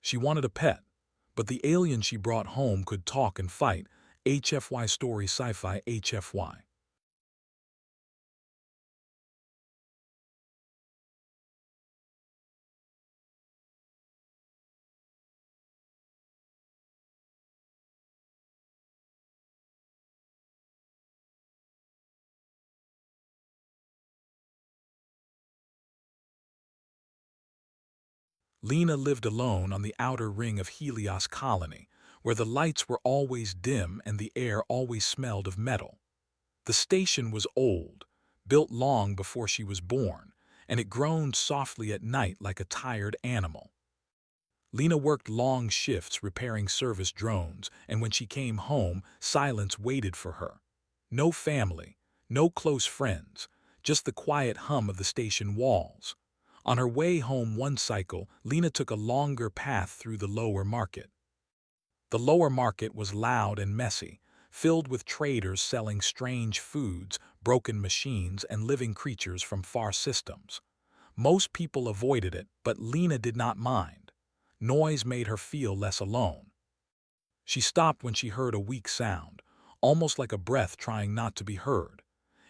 She wanted a pet, but the alien she brought home could talk and fight. HFY Stories Sci-Fi HFY. Lena lived alone on the outer ring of Helios colony, where the lights were always dim and the air always smelled of metal. The station was old, built long before she was born, and it groaned softly at night like a tired animal. Lena worked long shifts repairing service drones, and when she came home, silence waited for her. No family, no close friends, just the quiet hum of the station walls. On her way home one cycle, Lena took a longer path through the lower market. The lower market was loud and messy, filled with traders selling strange foods, broken machines, and living creatures from far systems. Most people avoided it, but Lena did not mind. Noise made her feel less alone. She stopped when she heard a weak sound, almost like a breath trying not to be heard.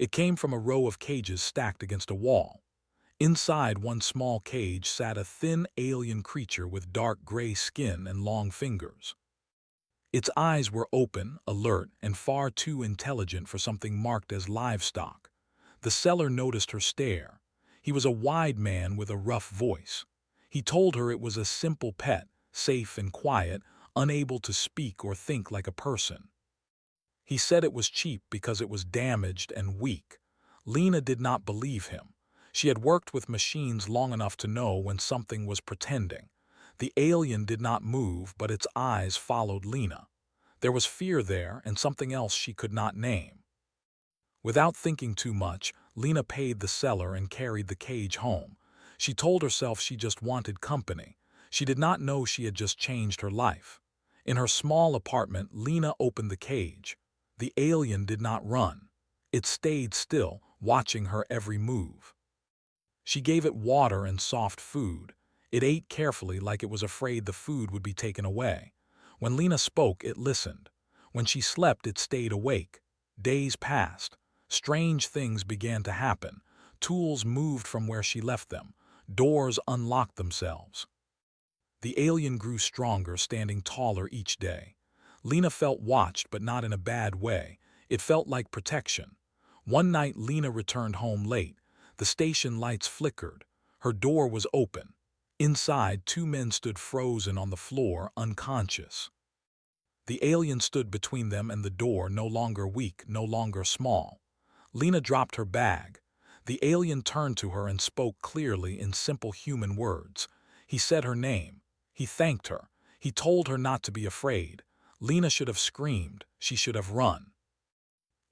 It came from a row of cages stacked against a wall. Inside one small cage sat a thin alien creature with dark gray skin and long fingers. Its eyes were open, alert, and far too intelligent for something marked as livestock. The seller noticed her stare. He was a wide man with a rough voice. He told her it was a simple pet, safe and quiet, unable to speak or think like a person. He said it was cheap because it was damaged and weak. Lena did not believe him. She had worked with machines long enough to know when something was pretending. The alien did not move, but its eyes followed Lena. There was fear there and something else she could not name. Without thinking too much, Lena paid the seller and carried the cage home. She told herself she just wanted company. She did not know she had just changed her life. In her small apartment, Lena opened the cage. The alien did not run. It stayed still, watching her every move. She gave it water and soft food. It ate carefully like it was afraid the food would be taken away. When Lena spoke, it listened. When she slept, it stayed awake. Days passed. Strange things began to happen. Tools moved from where she left them. Doors unlocked themselves. The alien grew stronger, standing taller each day. Lena felt watched, but not in a bad way. It felt like protection. One night, Lena returned home late. The station lights flickered. Her door was open. Inside, two men stood frozen on the floor, unconscious. The alien stood between them and the door, no longer weak, no longer small. Lena dropped her bag. The alien turned to her and spoke clearly in simple human words. He said her name. He thanked her. He told her not to be afraid. Lena should have screamed. She should have run.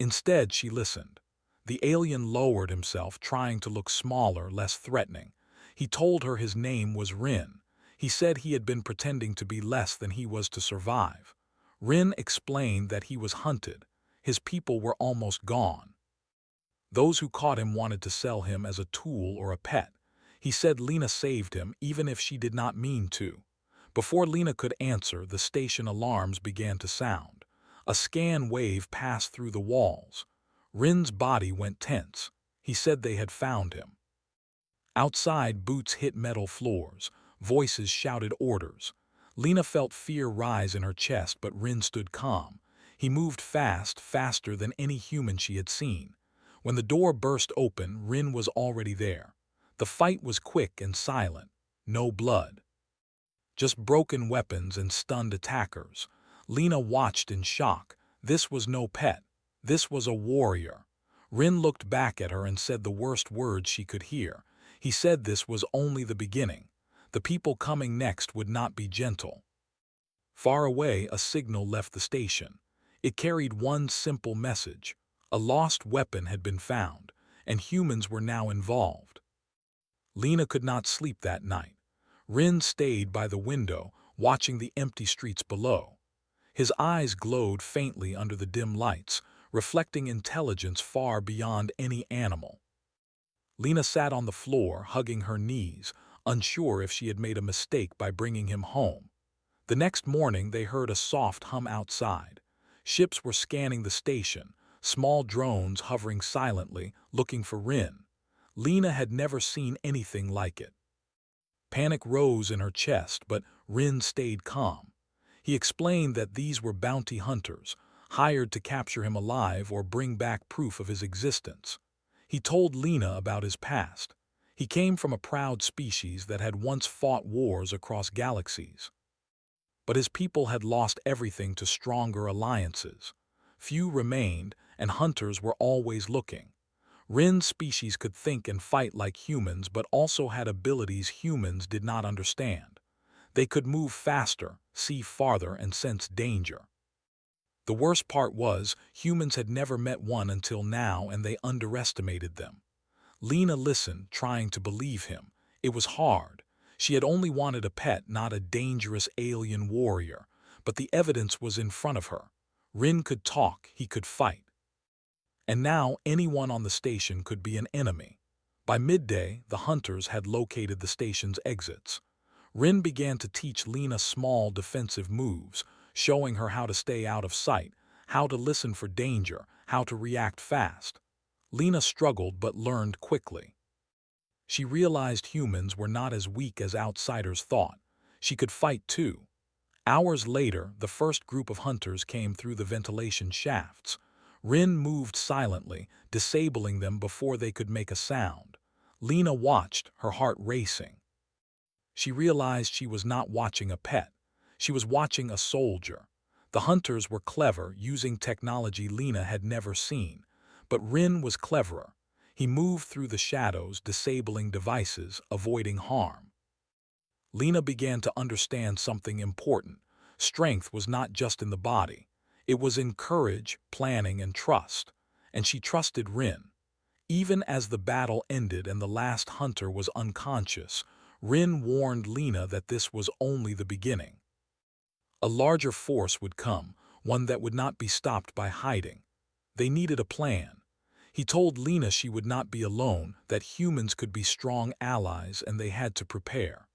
Instead, she listened. The alien lowered himself, trying to look smaller, less threatening. He told her his name was Rin. He said he had been pretending to be less than he was to survive. Rin explained that he was hunted. His people were almost gone. Those who caught him wanted to sell him as a tool or a pet. He said Lena saved him, even if she did not mean to. Before Lena could answer, the station alarms began to sound. A scan wave passed through the walls. Rin's body went tense. He said they had found him. Outside, boots hit metal floors. Voices shouted orders. Lena felt fear rise in her chest, but Rin stood calm. He moved fast, faster than any human she had seen. When the door burst open, Rin was already there. The fight was quick and silent. No blood. Just broken weapons and stunned attackers. Lena watched in shock. This was no pet. This was a warrior. Rin looked back at her and said the worst words she could hear. He said this was only the beginning. The people coming next would not be gentle. Far away, a signal left the station. It carried one simple message. A lost weapon had been found, and humans were now involved. Lena could not sleep that night. Rin stayed by the window, watching the empty streets below. His eyes glowed faintly under the dim lights, reflecting intelligence far beyond any animal. Lena sat on the floor, hugging her knees, unsure if she had made a mistake by bringing him home. The next morning they heard a soft hum outside. Ships were scanning the station, small drones hovering silently, looking for Rin. Lena had never seen anything like it. Panic rose in her chest, but Rin stayed calm. He explained that these were bounty hunters, hired to capture him alive or bring back proof of his existence. He told Lena about his past. He came from a proud species that had once fought wars across galaxies. But his people had lost everything to stronger alliances. Few remained, and hunters were always looking. Rin's species could think and fight like humans, but also had abilities humans did not understand. They could move faster, see farther, and sense danger. The worst part was, humans had never met one until now, and they underestimated them. Lena listened, trying to believe him. It was hard. She had only wanted a pet, not a dangerous alien warrior. But the evidence was in front of her. Rin could talk, he could fight. And now anyone on the station could be an enemy. By midday, the hunters had located the station's exits. Rin began to teach Lena small defensive moves, showing her how to stay out of sight, how to listen for danger, how to react fast. Lena struggled but learned quickly. She realized humans were not as weak as outsiders thought. She could fight too. Hours later, the first group of hunters came through the ventilation shafts. Rin moved silently, disabling them before they could make a sound. Lena watched, her heart racing. She realized she was not watching a pet. She was watching a soldier. The hunters were clever, using technology Lena had never seen. But Rin was cleverer. He moved through the shadows, disabling devices, avoiding harm. Lena began to understand something important. Strength was not just in the body. It was in courage, planning, and trust. And she trusted Rin. Even as the battle ended and the last hunter was unconscious, Rin warned Lena that this was only the beginning. A larger force would come, one that would not be stopped by hiding. They needed a plan. He told Lena she would not be alone, that humans could be strong allies and they had to prepare.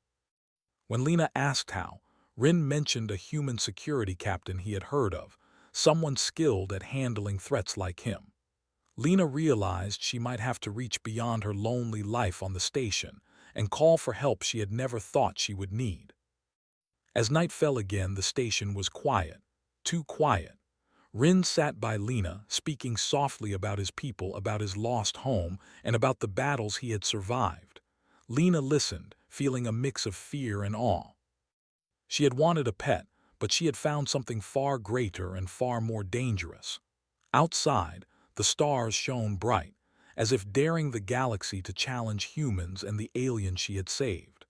When Lena asked how, Rin mentioned a human security captain he had heard of, someone skilled at handling threats like him. Lena realized she might have to reach beyond her lonely life on the station and call for help she had never thought she would need. As night fell again, the station was quiet, too quiet. Rin sat by Lena, speaking softly about his people, about his lost home, and about the battles he had survived. Lena listened, feeling a mix of fear and awe. She had wanted a pet, but she had found something far greater and far more dangerous. Outside, the stars shone bright, as if daring the galaxy to challenge humans and the aliens she had saved.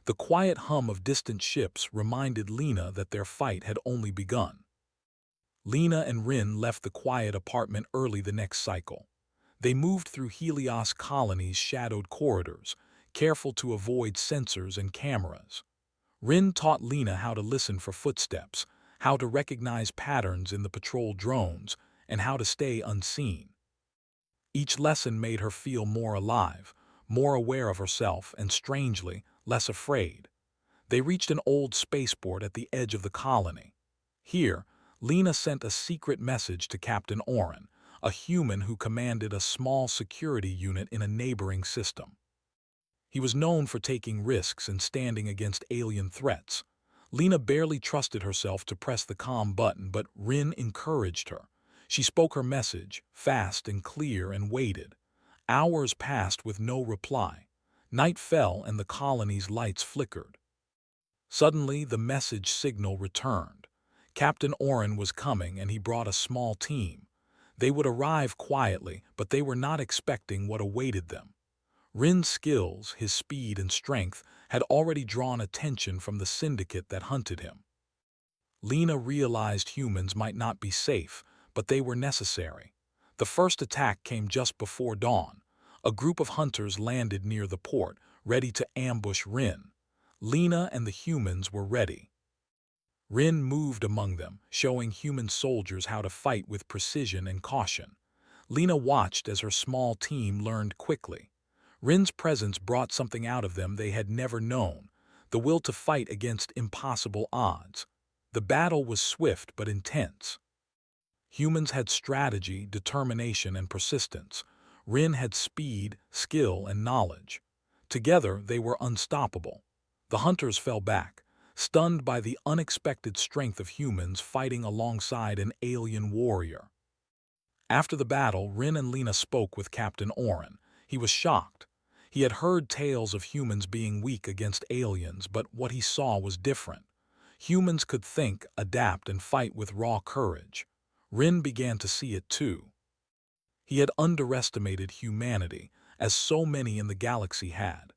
The quiet hum of distant ships reminded Lena that their fight had only begun. Lena and Rin left the quiet apartment early the next cycle. They moved through Helios Colony's shadowed corridors, careful to avoid sensors and cameras. Rin taught Lena how to listen for footsteps, how to recognize patterns in the patrol drones, and how to stay unseen. Each lesson made her feel more alive, more aware of herself, and strangely, less afraid. They reached an old spaceport at the edge of the colony. Here, Lena sent a secret message to Captain Oren, a human who commanded a small security unit in a neighboring system. He was known for taking risks and standing against alien threats. Lena barely trusted herself to press the comm button, but Rin encouraged her. She spoke her message, fast and clear, and waited. Hours passed with no reply. Night fell and the colony's lights flickered. Suddenly, the message signal returned. Captain Oren was coming, and he brought a small team. They would arrive quietly, but they were not expecting what awaited them. Rin's skills, his speed and strength, had already drawn attention from the syndicate that hunted him. Lena realized humans might not be safe, but they were necessary. The first attack came just before dawn. A group of hunters landed near the port, ready to ambush Rin. Lena and the humans were ready. Rin moved among them, showing human soldiers how to fight with precision and caution. Lena watched as her small team learned quickly. Rin's presence brought something out of them they had never known, the will to fight against impossible odds. The battle was swift but intense. Humans had strategy, determination, and persistence. Rin had speed, skill, and knowledge. Together, they were unstoppable. The hunters fell back, stunned by the unexpected strength of humans fighting alongside an alien warrior. After the battle, Rin and Lena spoke with Captain Oren. He was shocked. He had heard tales of humans being weak against aliens, but what he saw was different. Humans could think, adapt, and fight with raw courage. Rin began to see it too. He had underestimated humanity, as so many in the galaxy had.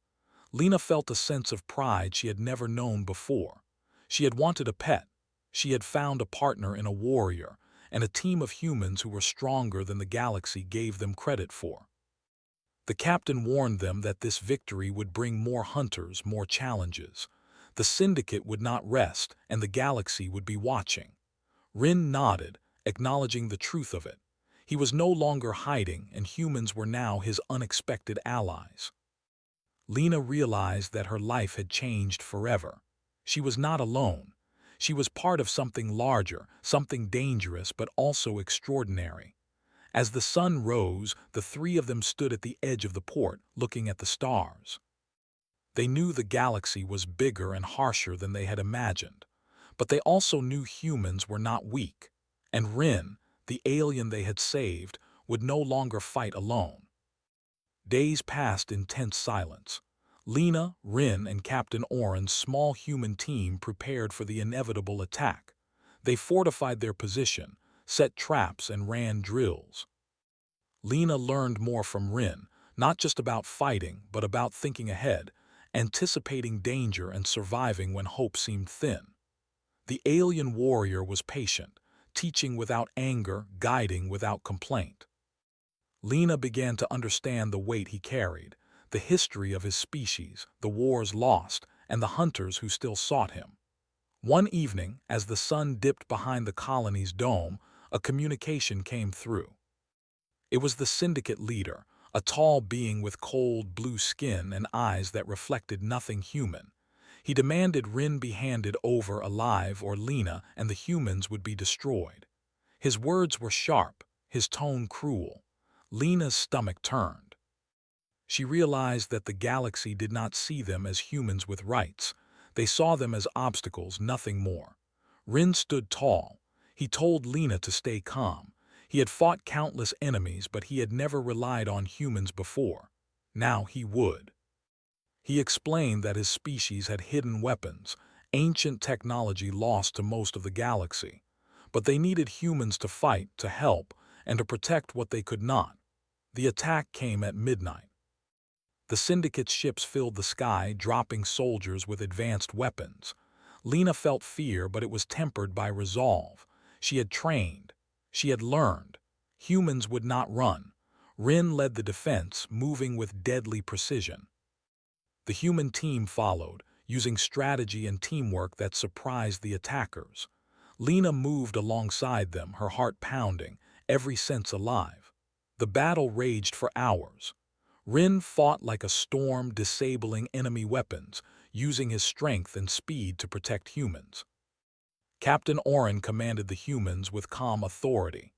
Lena felt a sense of pride she had never known before. She had wanted a pet. She had found a partner in a warrior, and a team of humans who were stronger than the galaxy gave them credit for. The captain warned them that this victory would bring more hunters, more challenges. The Syndicate would not rest, and the galaxy would be watching. Rin nodded, acknowledging the truth of it. He was no longer hiding, and humans were now his unexpected allies. Lena realized that her life had changed forever. She was not alone. She was part of something larger, something dangerous but also extraordinary. As the sun rose, the three of them stood at the edge of the port, looking at the stars. They knew the galaxy was bigger and harsher than they had imagined, but they also knew humans were not weak, and Rin, the alien they had saved, would no longer fight alone. Days passed in tense silence. Lena, Rin, and Captain Oren's small human team prepared for the inevitable attack. They fortified their position, set traps, and ran drills. Lena learned more from Rin, not just about fighting, but about thinking ahead, anticipating danger and surviving when hope seemed thin. The alien warrior was patient, teaching without anger, guiding without complaint. Lena began to understand the weight he carried, the history of his species, the wars lost, and the hunters who still sought him. One evening, as the sun dipped behind the colony's dome, a communication came through. It was the Syndicate leader, a tall being with cold blue skin and eyes that reflected nothing human. He demanded Rin be handed over alive or Lena and the humans would be destroyed. His words were sharp, his tone cruel. Lena's stomach turned. She realized that the galaxy did not see them as humans with rights. They saw them as obstacles, nothing more. Rin stood tall. He told Lena to stay calm. He had fought countless enemies, but he had never relied on humans before. Now he would. He explained that his species had hidden weapons, ancient technology lost to most of the galaxy. But they needed humans to fight, to help, and to protect what they could not. The attack came at midnight. The Syndicate's ships filled the sky, dropping soldiers with advanced weapons. Lena felt fear, but it was tempered by resolve. She had trained. She had learned. Humans would not run. Rin led the defense, moving with deadly precision. The human team followed, using strategy and teamwork that surprised the attackers. Lena moved alongside them, her heart pounding, every sense alive. The battle raged for hours. Rin fought like a storm, disabling enemy weapons, using his strength and speed to protect humans. Captain Oren commanded the humans with calm authority.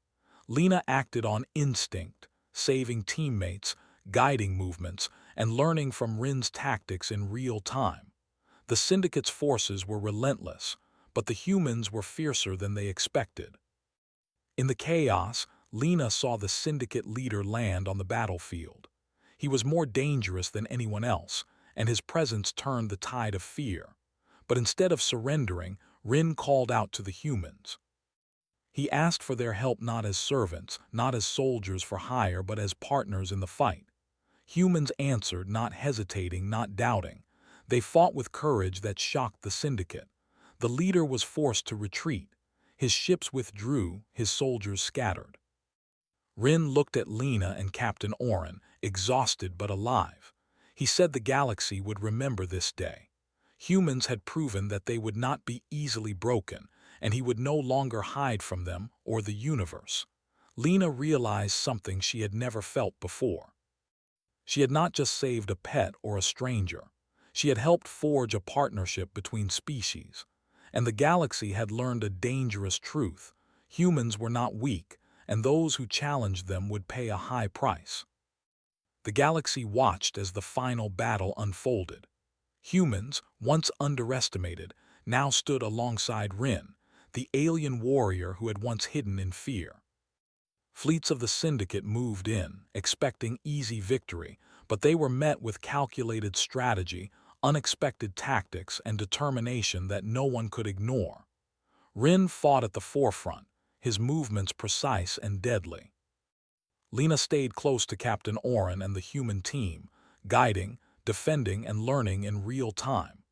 Lena acted on instinct, saving teammates, guiding movements, and learning from Rin's tactics in real time. The Syndicate's forces were relentless, but the humans were fiercer than they expected. In the chaos, Lena saw the Syndicate leader land on the battlefield. He was more dangerous than anyone else, and his presence turned the tide of fear. But instead of surrendering, Rin called out to the humans. He asked for their help not as servants, not as soldiers for hire, but as partners in the fight. Humans answered, not hesitating, not doubting. They fought with courage that shocked the Syndicate. The leader was forced to retreat. His ships withdrew, his soldiers scattered. Rin looked at Lena and Captain Oren, exhausted but alive. He said the galaxy would remember this day. Humans had proven that they would not be easily broken, and he would no longer hide from them or the universe. Lena realized something she had never felt before. She had not just saved a pet or a stranger. She had helped forge a partnership between species. And the galaxy had learned a dangerous truth. Humans were not weak, and those who challenged them would pay a high price. The galaxy watched as the final battle unfolded. Humans, once underestimated, now stood alongside Rin, the alien warrior who had once hidden in fear. Fleets of the Syndicate moved in, expecting easy victory, but they were met with calculated strategy, unexpected tactics, and determination that no one could ignore. Rin fought at the forefront, his movements precise and deadly. Lena stayed close to Captain Orin and the human team, guiding, defending, and learning in real time.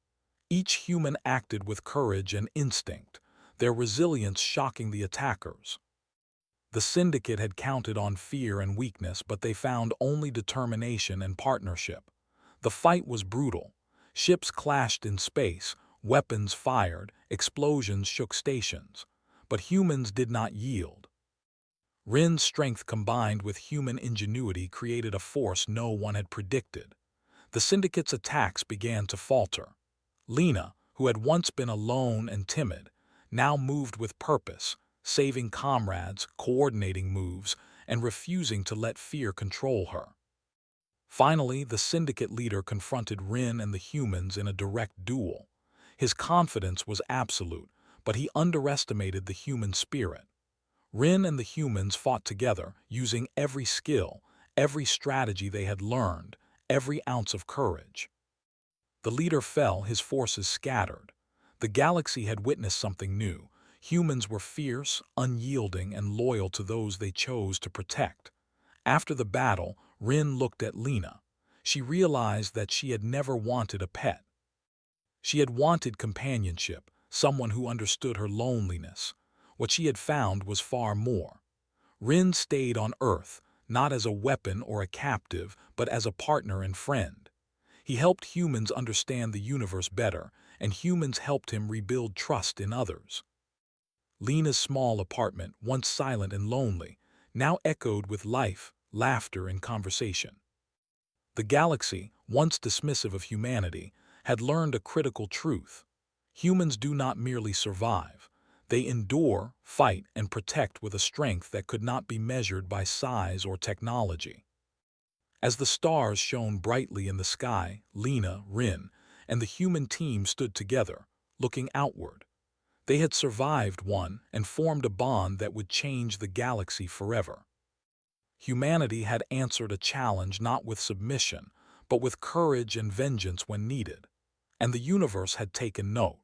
Each human acted with courage and instinct, their resilience shocking the attackers. The Syndicate had counted on fear and weakness, but they found only determination and partnership. The fight was brutal. Ships clashed in space, weapons fired, explosions shook stations. But humans did not yield. Rin's strength combined with human ingenuity created a force no one had predicted. The Syndicate's attacks began to falter. Lena, who had once been alone and timid, now moved with purpose, saving comrades, coordinating moves, and refusing to let fear control her. Finally, the Syndicate leader confronted Rin and the humans in a direct duel. His confidence was absolute, but he underestimated the human spirit. Rin and the humans fought together, using every skill, every strategy they had learned, every ounce of courage. The leader fell, his forces scattered. The galaxy had witnessed something new. Humans were fierce, unyielding, and loyal to those they chose to protect. After the battle, Rin looked at Lena. She realized that she had never wanted a pet. She had wanted companionship, someone who understood her loneliness. What she had found was far more. Rin stayed on Earth, not as a weapon or a captive, but as a partner and friend. He helped humans understand the universe better, and humans helped him rebuild trust in others. Lena's small apartment, once silent and lonely, now echoed with life, laughter, and conversation. The galaxy, once dismissive of humanity, had learned a critical truth. Humans do not merely survive. They endure, fight, and protect with a strength that could not be measured by size or technology. As the stars shone brightly in the sky, Lena, Rin, and the human team stood together, looking outward. They had survived one and formed a bond that would change the galaxy forever. Humanity had answered a challenge not with submission, but with courage and vengeance when needed. And the universe had taken note.